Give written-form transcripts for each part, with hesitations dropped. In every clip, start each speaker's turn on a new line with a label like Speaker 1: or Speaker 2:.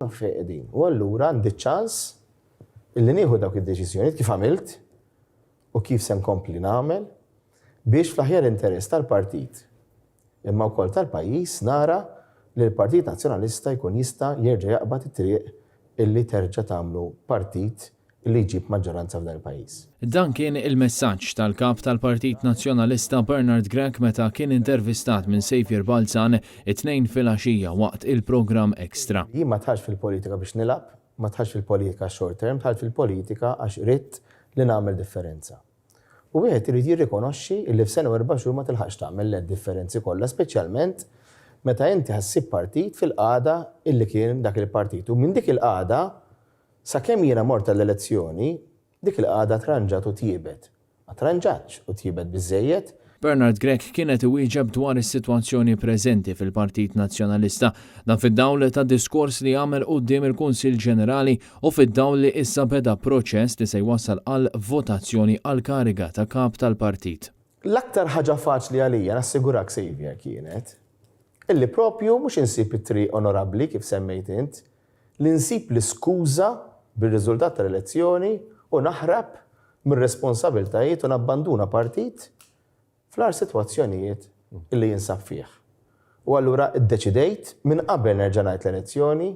Speaker 1: Feqdin. U allura għandi ċans illi nieħu dawk id-deċiżjonijiet kif għamilt u kif se nkompli nagħmel biex fl-aħjar interess tal-partit imma wkoll tal-pajjiż nara li l-Partit Nazzjonalista jkun jista' jerġa' jaqbad it-triq illi terġa' tagħmlu partit illi jġib maġġoranza f'dan il-pajjiż.
Speaker 2: Dan kien il-messaġġ tal-kap tal-Partit Nazzjonalista Bernard Grech meta kien intervistat minn Xavier Balzan it-tnejn filgħaxija waqt il-programm Extra.
Speaker 1: Jien ma tħax fil-politika biex nilab, ma tħax fil-politika short term, tħax fil-politika għax ritt li nagħmel differenza. U wieħed irid jirrikonoxxi li f'sena u 4 xhur ma tilħaqx tagħmel differenzi kollha, speċjalment meta inti ħassib partit fil-qagħda illi kien dak il-partit. U minn dik il-qagħda sakemm jiena mort tal-elezzjoni, dik il-qagħda tranġat u tjiebet. Ma tranġatx u tjiebet biżejjed.
Speaker 2: Bernard Grech kienet iwieġeb dwar is-sitwazzjoni preżenti fil-Partit Nazzjonalista dan fid-dawl ta' diskors li għamel quddiem il-Kunsill Ġenerali u fid-dawl li issa beda proċess li se jwassal għal votazzjoni għal kariga ta' kap tal-partit.
Speaker 1: L-aktar ħaġa faċli għalija nassigurak Xavier kienet illi propju mhux insib it-triq onorabbli kif semmejt int, li nsib l-iskuża bir-riżultat tal-elezzjoni u naħrab mir-responsabiltajiet u nabbanduna partit fl-ar sitwazzjonijiet illi jinsab fih. U allura iddeċidejt minn qabel nerġa' ngħid l-elezzjoni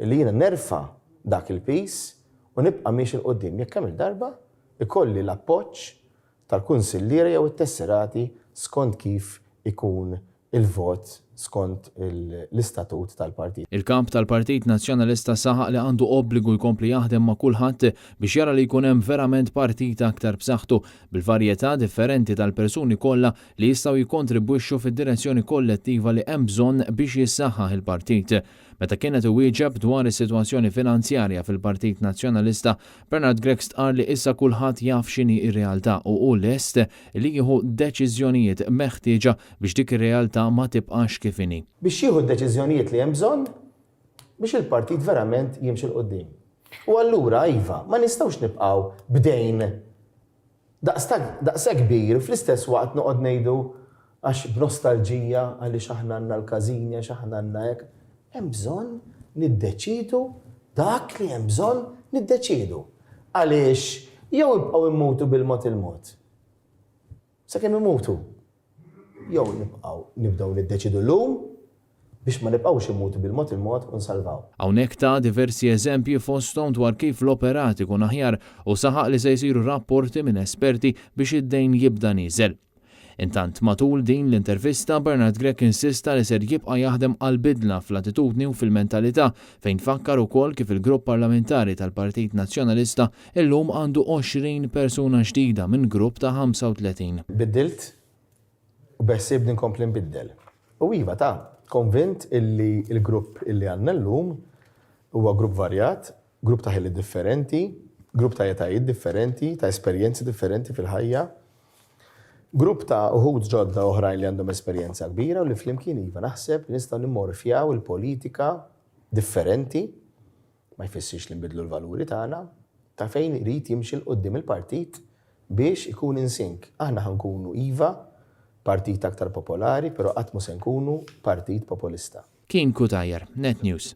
Speaker 1: illi jiena nerfa' dak il-pis u nibqa' miex il-qudiem jekk kemm il-darba ikolli l-appoġġ tal-kunsillieri jew it-tesserati skont kif ikun il-vot skont l-istatut tal-partit.
Speaker 2: Il-kap tal-Partit Nazzjonalista saħaq li għandu obbligu jkompli jaħdem ma' kulħadd biex jara li jkun hemm verament partit aktar b'saħħtu bil-varjetà differenti tal-persuni kollha li jistgħu jikkontribwixxu fid-direzzjoni kollettiva li hemm bżonn biex jissaħħaħ il-partit. Meta kienet iwieġeb dwar is-sitwazzjoni finanzjarja fil-Partit Nazzjonalista, Bernard Grech stqar li issa kulħadd jaf x'inhi r-realtà u hu lest li jieħu deċiżjonijiet meħtieġa biex dik ir-realtà ma tibqax kif inhi.
Speaker 1: Biex jieħu d-deċiżjonijiet li hemm bżonn biex il-partit verament jimxi l qudiem. U allura iva, ma nistgħux nibqgħu bdejn daqsa kbir fl-istess waqt noqgħod ngħidu għax b'nostalġija għaliex aħna għandna l-każinja x'aħna għandna hekk. Hemm bżonn niddeċidu dak li hemm bżonn niddeċidu. Għaliex jew ibqgħu immutu bil-mod il-mod. Sakemm imutu. Jew nibdew niddeċidu llum biex ma nibqgħux immutu bil-mod il-mod u nsalvaw.
Speaker 2: Hawnhekk ta' diversi eżempji fosthom dwar kif l-operat ikun aħjar u saħaq li se jsiru rapporti minn esperti biex id-dejn jibda nieżel. Intant matul din l-intervista Bernard Grech insista li ser jibqa' jaħdem għal bidla fl-attitudni u fil-mentalità fejn fakkar ukoll kif il-grupp parlamentari tal-Partit Nazzjonalista illum għandu 20 persuna ġdida minn grupp ta' 35.
Speaker 1: Biddilt u beħsieb ninkompli nbiddel. U iva konvint illi il-grupp illi għandna llum huwa grupp varjat, grupp ta' ħili differenti, grupp ta' etajiet differenti, ta' esperjenzi differenti fil-ħajja. Grupp ta' uħud ġodda oħrajn li għandhom esperjenza kbira u li flimkien iva naħseb li nistgħu nimmorfjaw il-politika differenti ma jfissirx li nbidlu l-valuri tagħna ta' fejn irid jimxi l qudiem il-partit biex ikun insink. Aħna ħankunu iva partit aktar popolari, però qatt mhux se nkunu partit populista.
Speaker 2: Kien Kutajer, Net News.